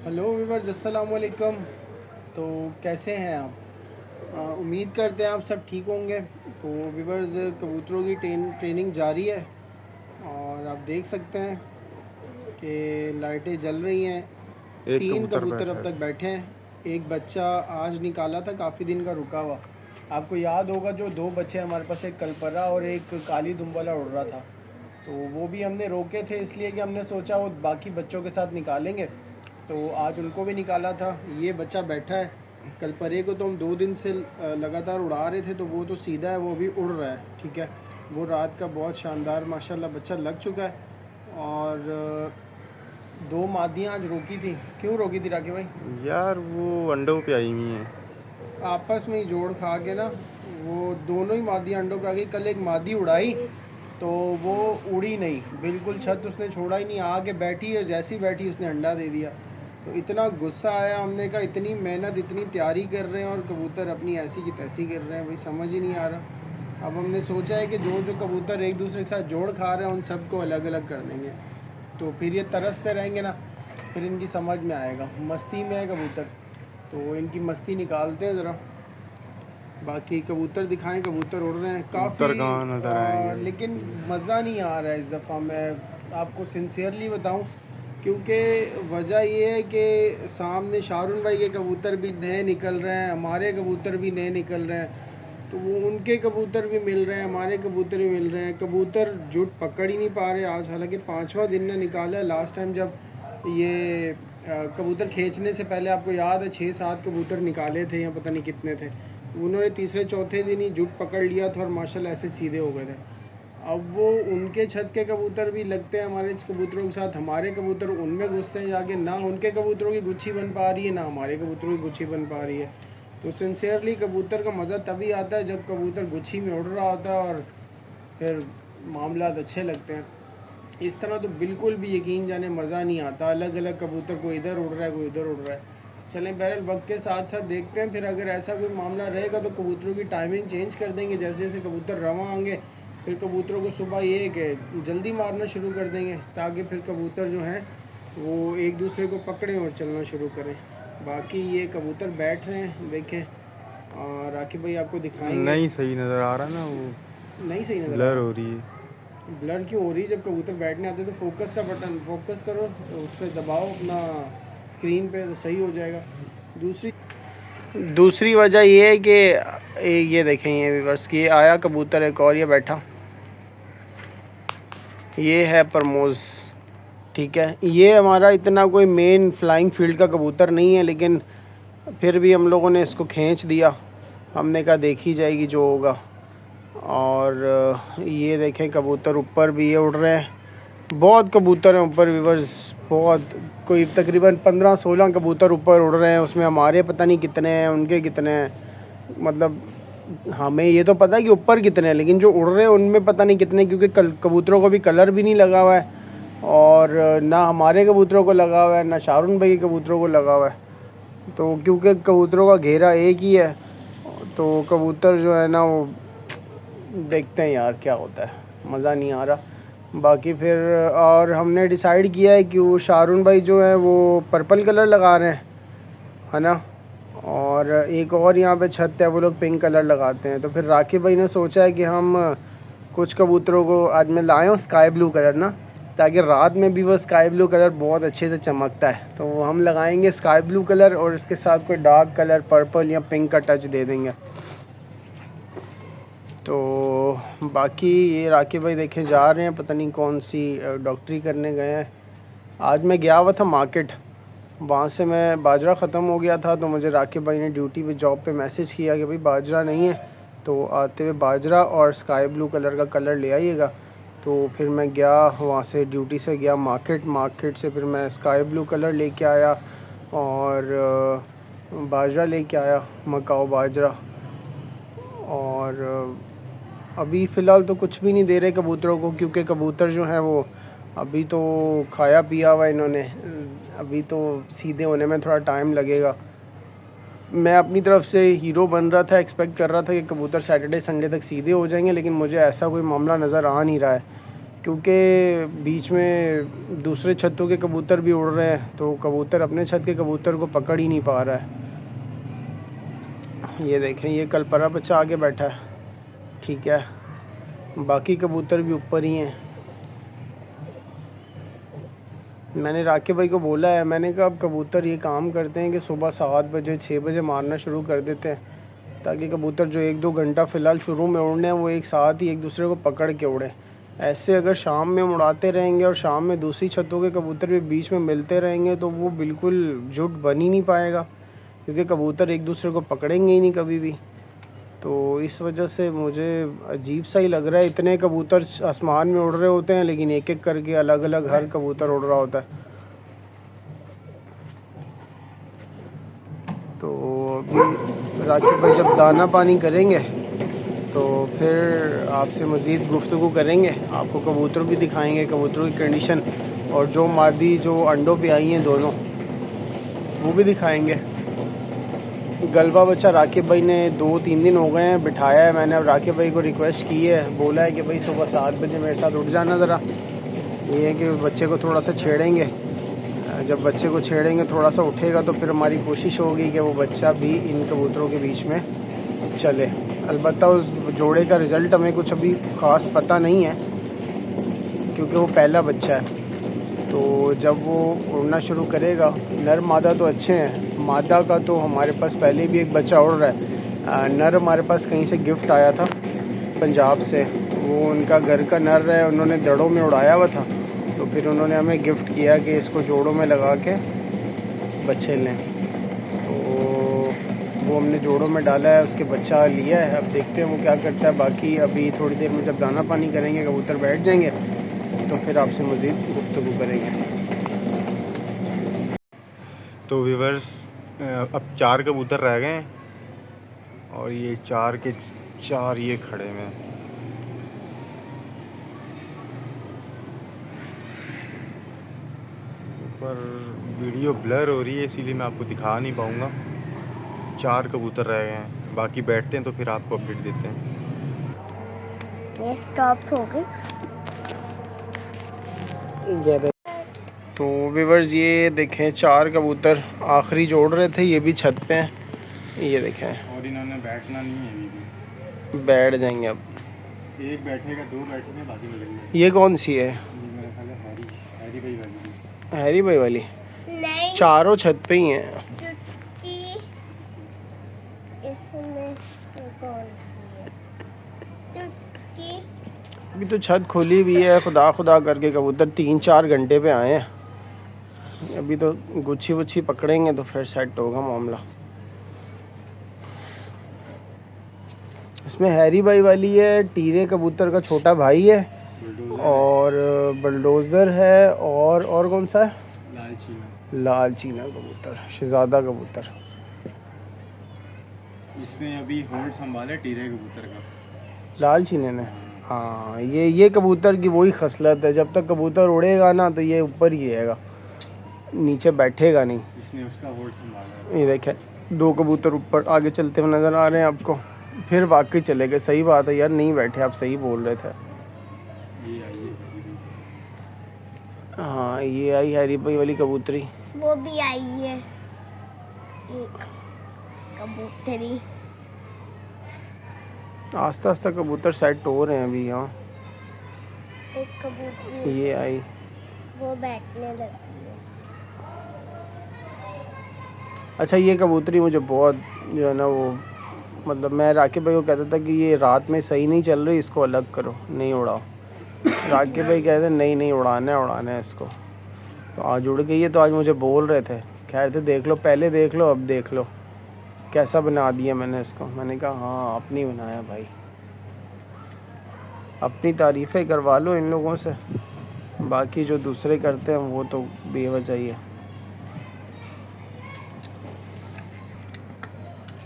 Hello viewers, अस्सलाम वालेकुम। तो कैसे हैं आप? उम्मीद करते हैं आप सब ठीक होंगे। तो व्यूवर्स, कबूतरों की ट्रेनिंग जारी है और आप देख सकते हैं कि लाइटें जल रही हैं। एक 3 कबूतर कबूतर बैठा अब है। तक बैठे हैं। एक बच्चा आज निकाला था, काफ़ी दिन का रुका हुआ। आपको याद होगा जो 2 बच्चे हमारे पास, एक कलपरा और एक काली दुम वाला उड़ रहा था। तो वो भी हमने रोके थे इसलिए कि हमने सोचा वो बाकी बच्चों के साथ निकालेंगे। तो आज उनको भी निकाला था। ये बच्चा बैठा है। कलपरे को तो हम 2 दिन से लगातार उड़ा रहे थे, तो वो तो सीधा है, वो भी उड़ रहा है। ठीक है, वो रात का बहुत शानदार माशाल्लाह बच्चा लग चुका है। और 2 मादियाँ आज रोकी थी। क्यों रोकी थी राके भाई? यार वो अंडों पे आई हुई हैं। आपस में ही जोड़ खा के ना, वो दोनों ही मादी अंडों पे आ गई। कल एक मादी उड़ाई तो वो उड़ी नहीं, बिल्कुल छत उसने छोड़ा ही नहीं, आके बैठी और जैसी बैठी उसने अंडा दे दिया। तो इतना गुस्सा आया, हमने कहा इतनी मेहनत इतनी तैयारी कर रहे हैं और कबूतर अपनी ऐसी की तैसी कर रहे हैं, भाई समझ ही नहीं आ रहा। अब हमने सोचा है कि जो जो कबूतर एक दूसरे के साथ जोड़ खा रहे हैं उन सबको अलग अलग कर देंगे। तो फिर ये तरसते रहेंगे ना, फिर इनकी समझ में आएगा। मस्ती में है कबूतर, तो इनकी मस्ती निकालते हैं ज़रा। बाकी कबूतर दिखाएं, कबूतर उड़ रहे हैं कबूतर काफ़ी। कहाँ नजर आएंगे भाई। लेकिन मज़ा नहीं आ रहा है इस दफ़ा, मैं आपको सिंसियरली बताऊं। क्योंकि वजह ये है कि सामने शारून भाई के कबूतर भी नए निकल रहे हैं, हमारे कबूतर भी नए निकल रहे हैं। तो वो उनके कबूतर भी मिल रहे हैं, हमारे कबूतर भी मिल रहे हैं। कबूतर जुट पकड़ ही नहीं पा रहे आज, हालांकि 5वां दिन ने निकाला है। लास्ट टाइम जब ये कबूतर खींचने से पहले आपको याद है 6-7 कबूतर निकाले थे, या पता नहीं कितने थे। उन्होंने तीसरे चौथे दिन ही जुट पकड़ लिया था और माशाल्लाह ऐसे सीधे हो गए थे। अब वो उनके छत के कबूतर भी लगते हैं हमारे कबूतरों के साथ, हमारे कबूतर उनमें घुसते हैं जाके। ना उनके कबूतरों की गुच्छी बन पा रही है, ना हमारे कबूतरों की गुच्छी बन पा रही है। तो सिंसियरली कबूतर का मज़ा तभी आता है जब कबूतर गुच्छी में उड़ रहा होता है और फिर मामला अच्छे लगते हैं। इस तरह तो बिल्कुल भी यकीन जाने मज़ा नहीं आता। अलग अलग कबूतर, कोई इधर उड़ रहा है कोई उधर उड़ रहा है। चलें, बहरहाल वक्त के साथ साथ देखते हैं। फिर अगर ऐसा कोई मामला रहेगा तो कबूतरों की टाइमिंग चेंज कर देंगे। जैसे जैसे कबूतर रवां आएंगे, फिर कबूतरों को सुबह ये है कि जल्दी मारना शुरू कर देंगे, ताकि फिर कबूतर जो हैं वो एक दूसरे को पकड़ें और चलना शुरू करें। बाकी ये कबूतर बैठ रहे हैं, देखें। और राकिब भाई आपको दिखाएंगे। नहीं सही नजर आ रहा ना वो। नहीं सही नज़र आ ब्लर रहा? हो रही है। ब्लर क्यों हो रही है? जब कबूतर बैठने आते तो फोकस का बटन फोकस करो, तो उस पर दबाओ अपना स्क्रीन पे, तो सही हो जाएगा। दूसरी दूसरी वजह ये है कि ये देखें, ये व्यूअर्स की आया कबूतर एक और, ये बैठा, ये है प्रमोज। ठीक है, ये हमारा इतना कोई मेन फ्लाइंग फील्ड का कबूतर नहीं है, लेकिन फिर भी हम लोगों ने इसको खींच दिया। हमने कहा देखी जाएगी जो होगा। और ये देखें कबूतर ऊपर भी ये उड़ रहे हैं। बहुत कबूतर हैं ऊपर व्यूवर्स, बहुत, कोई तकरीबन 15-16 कबूतर ऊपर उड़ रहे हैं। उसमें हमारे पता नहीं कितने हैं, उनके कितने हैं। मतलब हमें ये तो पता है कि ऊपर कितने हैं, लेकिन जो उड़ रहे हैं उनमें पता नहीं कितने, क्योंकि कबूतरों को भी कलर भी नहीं लगा हुआ है। और ना हमारे कबूतरों को लगा हुआ है, ना शारून भाई के कबूतरों को लगा हुआ है। तो क्योंकि कबूतरों का घेरा एक ही है, तो कबूतर जो है ना वो, देखते हैं यार क्या होता है, मज़ा नहीं आ रहा। बाकी फिर और हमने डिसाइड किया है कि वो शारून भाई जो है वो पर्पल कलर लगा रहे हैं, है ना। और एक और यहाँ पे छत है, वो लोग पिंक कलर लगाते हैं। तो फिर राकिब भाई ने सोचा है कि हम कुछ कबूतरों को आज मैं लाया हूँ स्काई ब्लू कलर ना, ताकि रात में भी वो स्काई ब्लू कलर बहुत अच्छे से चमकता है। तो हम लगाएंगे स्काई ब्लू कलर और इसके साथ कोई डार्क कलर पर्पल या पिंक का टच दे देंगे। तो बाकी ये राकिब भाई देखें जा रहे हैं, पता नहीं कौन सी डॉक्टरी करने गए हैं। आज मैं गया हुआ था मार्केट, वहाँ से मैं बाजरा ख़त्म हो गया था, तो मुझे राकिब भाई ने ड्यूटी पे जॉब पे मैसेज किया कि भाई बाजरा नहीं है, तो आते हुए बाजरा और स्काई ब्लू कलर का कलर ले आइएगा। तो फिर मैं गया वहाँ से, ड्यूटी से गया मार्केट से फिर मैं स्काई ब्लू कलर लेके आया और बाजरा लेके आया, मकाओ बाजरा। और अभी फ़िलहाल तो कुछ भी नहीं दे रहे कबूतरों को, क्योंकि कबूतर जो हैं वो अभी तो खाया पिया हुआ इन्होंने, अभी तो सीधे होने में थोड़ा टाइम लगेगा। मैं अपनी तरफ से हीरो बन रहा था, एक्सपेक्ट कर रहा था कि कबूतर सैटरडे संडे तक सीधे हो जाएंगे, लेकिन मुझे ऐसा कोई मामला नज़र आ नहीं रहा है। क्योंकि बीच में दूसरे छतों के कबूतर भी उड़ रहे हैं, तो कबूतर अपने छत के कबूतर को पकड़ ही नहीं पा रहा है। ये देखें, ये कलपरा बच्चा आगे बैठा है, ठीक है, बाकी कबूतर भी ऊपर ही हैं। मैंने राकिब भाई को बोला है, मैंने कहा अब कबूतर ये काम करते हैं कि सुबह 7 बजे 6 बजे मारना शुरू कर देते हैं, ताकि कबूतर जो 1-2 घंटा फ़िलहाल शुरू में उड़ने हैं वो एक साथ ही एक दूसरे को पकड़ के उड़े। ऐसे अगर शाम में उड़ाते रहेंगे और शाम में दूसरी छतों के कबूतर भी बीच में मिलते रहेंगे तो वो बिल्कुल जुट बन ही नहीं पाएगा, क्योंकि कबूतर एक दूसरे को पकड़ेंगे ही नहीं कभी भी। तो इस वजह से मुझे अजीब सा ही लग रहा है, इतने कबूतर आसमान में उड़ रहे होते हैं लेकिन एक एक करके अलग अलग हर कबूतर उड़ रहा होता है। तो अभी राकिब भाई जब दाना पानी करेंगे तो फिर आपसे मज़ीद गुफ्तगू करेंगे, आपको कबूतर भी दिखाएंगे, कबूतरों की कंडीशन, और जो मादी जो अंडों पे आई हैं दोनों वो भी दिखाएंगे। गलबा बच्चा राकिब भाई ने 2-3 दिन हो गए हैं बिठाया है मैंने। अब राकिब भाई को रिक्वेस्ट की है, बोला है कि भाई सुबह 7 बजे मेरे साथ उठ जाना ज़रा। ये है कि बच्चे को थोड़ा सा छेड़ेंगे, जब बच्चे को छेड़ेंगे थोड़ा सा उठेगा तो फिर हमारी कोशिश होगी कि वो बच्चा भी इन कबूतरों के बीच में चले। अलबत्ता उस जोड़े का रिज़ल्ट हमें कुछ अभी ख़ास पता नहीं है, क्योंकि वो पहला बच्चा है। तो जब वो उड़ना शुरू करेगा, नर मादा तो अच्छे हैं, मादा का तो हमारे पास पहले भी एक बच्चा उड़ रहा है। नर हमारे पास कहीं से गिफ्ट आया था पंजाब से, वो उनका घर का नर है, उन्होंने दड़ों में उड़ाया हुआ था, तो फिर उन्होंने हमें गिफ्ट किया कि इसको जोड़ों में लगा के बच्चे लें। तो वो हमने जोड़ों में डाला है, उसके बच्चा लिया है, अब देखते हैं वो क्या करता है। बाकी अभी थोड़ी देर में जब दाना पानी करेंगे, कबूतर बैठ जाएंगे, तो फिर आपसे मज़ीद गुफ्तगू करेंगे। तो व्यूवर्स, अब 4 कबूतर रह गए हैं और ये 4 के 4 ये खड़े हुए हैं। पर वीडियो ब्लर हो रही है इसीलिए मैं आपको दिखा नहीं पाऊँगा। 4 कबूतर रह गए हैं, बाकी बैठते हैं तो फिर आपको अपडेट देते हैं। ये स्टॉप हो गई। तो व्यूवर्स ये देखें, 4 कबूतर आखिरी जोड़ रहे थे, ये भी छत पे हैं, ये देखें। और इन्होंने बैठना नहीं है, अभी भी बैठ जाएंगे अब। एक बैठेगा, 2 बैठेंगे, बाकी निकलेंगे। ये कौन सी है? मेरा ख्याल है हैरी भाई वाली। हैरी भाई वाली? नहीं, चारों छत पे ही हैं। चुटकी इसमें से कौन सी है? चुटकी अभी तो छत खुली हुई है, खुदा खुदा करके कबूतर 3-4 घंटे पे आए हैं। अभी तो गुच्छी वुच्छी पकड़ेंगे तो फिर सेट होगा मामला। इसमें हैरी भाई वाली है, टीरे कबूतर का छोटा भाई है, और बुलडोज़र है, और कौन सा है? लाल चीना कबूतर, शहजादा कबूतर। इसने अभी होल्ड संभाला टीरे कबूतर का, लाल चीने ने। हाँ, ये कबूतर की वही खसलत है, जब तक कबूतर उड़ेगा ना तो ये ऊपर ही रहेगा, नीचे बैठेगा नहीं। इसने उसका होल्ड संभाला। ये देखें, 2 कबूतर ऊपर आगे चलते हुए नज़र आ रहे हैं आपको। फिर वाकई चले गए, सही बात है यार, नहीं बैठे, आप सही बोल रहे थे। ये आई है, हाँ, ये आई हैरी भाई वाली कबूतरी। वो भी आई है, एक कबूतरी। आस्ता आस्ता कबूतर सेट हो रहे हैं अभी। हाँ, एक कबूतरी ये आई। वो बैठने लगी है। अच्छा, ये कबूतरी मुझे बहुत जो है ना वो, मतलब मैं राकिब भाई को कहता था कि ये रात में सही नहीं चल रही, इसको अलग करो, नहीं उड़ाओ। राकिब भाई कहते नहीं उड़ाना है इसको। तो आज उड़ गई है, तो आज मुझे बोल रहे थे, कह रहे थे देख लो, पहले देख लो, अब देख लो कैसा बना दिया मैंने इसको। मैंने कहा हाँ, आपने बनाया भाई, अपनी तारीफ़ें करवा लो इन लोगों से, बाकी जो दूसरे करते हैं वो तो बेवजह ही है।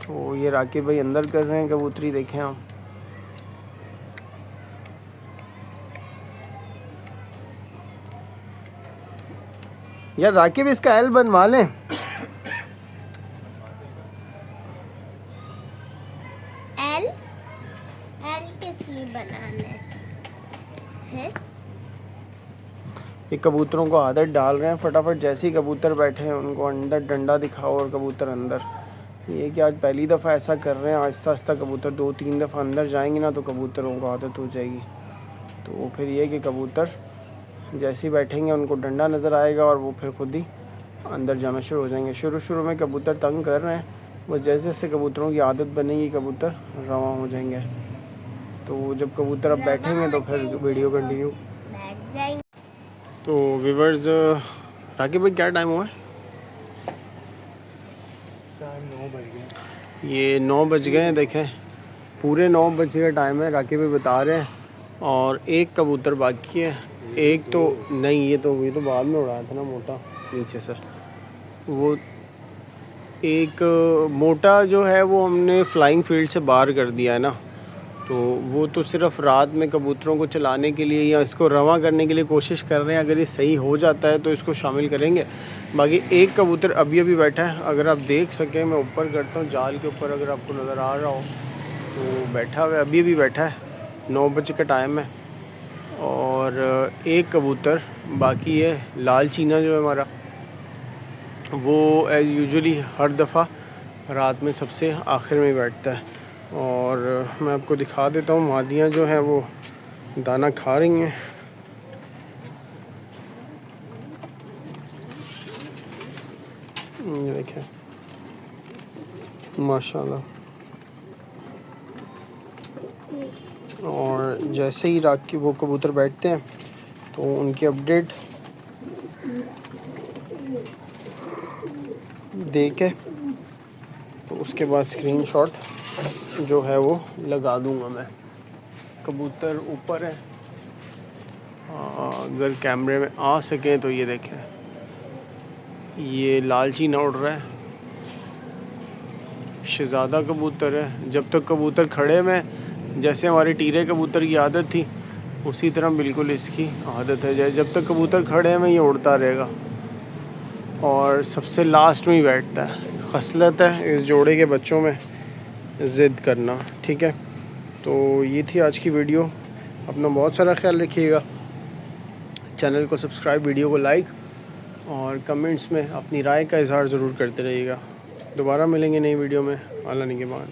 तो ये राकिब भाई अंदर कर रहे हैं कबूतरी, देखें आप। यार राकिब, इसका एल बनवा लें। एल किस लिए बनाना है? कबूतरों को आदत डाल रहे हैं, फटाफट जैसे ही कबूतर बैठे हैं उनको अंदर डंडा दिखाओ और कबूतर अंदर। ये कि आज पहली दफ़ा ऐसा कर रहे हैं, आहिस्ता आहिस्ता कबूतर 2-3 दफ़ा अंदर जाएंगे ना तो कबूतरों को आदत हो जाएगी। तो फिर ये कि कबूतर जैसे ही बैठेंगे उनको डंडा नज़र आएगा और वो फिर खुद ही अंदर जाना शुरू हो जाएंगे। शुरू में कबूतर तंग कर रहे हैं, बस जैसे जैसे कबूतरों की आदत बनेगी कबूतर रवां हो जाएंगे। तो जब कबूतर अब बैठेंगे तो फिर वीडियो कंटिन्यू। बैठ जाएंगे। तो व्यूअर्स, राकिब भाई क्या टाइम हुआ है? टाइम 9 बज गए। ये 9 बज गए हैं, देखें पूरे 9 बजे का टाइम है, राकिब भाई बता रहे हैं। और एक कबूतर बाकी है, एक तो नहीं, ये तो बाद में उड़ाया था ना मोटा नीचे से। वो एक मोटा जो है वो हमने फ्लाइंग फील्ड से बाहर कर दिया है ना, तो वो तो सिर्फ रात में कबूतरों को चलाने के लिए या इसको रवां करने के लिए कोशिश कर रहे हैं। अगर ये सही हो जाता है तो इसको शामिल करेंगे। बाकी एक कबूतर अभी बैठा है, अगर आप देख सकें मैं ऊपर करता हूँ जाल के ऊपर, अगर आपको नज़र आ रहा हो तो बैठा हुआ है, अभी बैठा है, 9 बजे का टाइम है। और एक कबूतर बाकी है, लाल चीना जो है हमारा, वो एज़ यूजुअली हर दफ़ा रात में सबसे आखिर में बैठता है। और मैं आपको दिखा देता हूँ, मादियाँ जो हैं वो दाना खा रही हैं। ये देखें माशाल्लाह। और जैसे ही रात की वो कबूतर बैठते हैं तो उनकी अपडेट दे के तो उसके बाद स्क्रीनशॉट जो है वो लगा दूंगा मैं। कबूतर ऊपर है, अगर कैमरे में आ सके तो ये देखें, ये लाल चीना उड़ रहा है, शहज़ादा कबूतर है। जब तक कबूतर खड़े में, जैसे हमारे टीरे कबूतर की आदत थी उसी तरह बिल्कुल इसकी आदत है, जब तक कबूतर खड़े में ये उड़ता रहेगा और सबसे लास्ट में ही बैठता है। खसलत है इस जोड़े के बच्चों में ज़िद करना, ठीक है। तो ये थी आज की वीडियो, अपना बहुत सारा ख्याल रखिएगा, चैनल को सब्सक्राइब, वीडियो को लाइक और कमेंट्स में अपनी राय का इजहार ज़रूर करते रहिएगा। दोबारा मिलेंगे नई वीडियो में, अल्लाह निगहबान।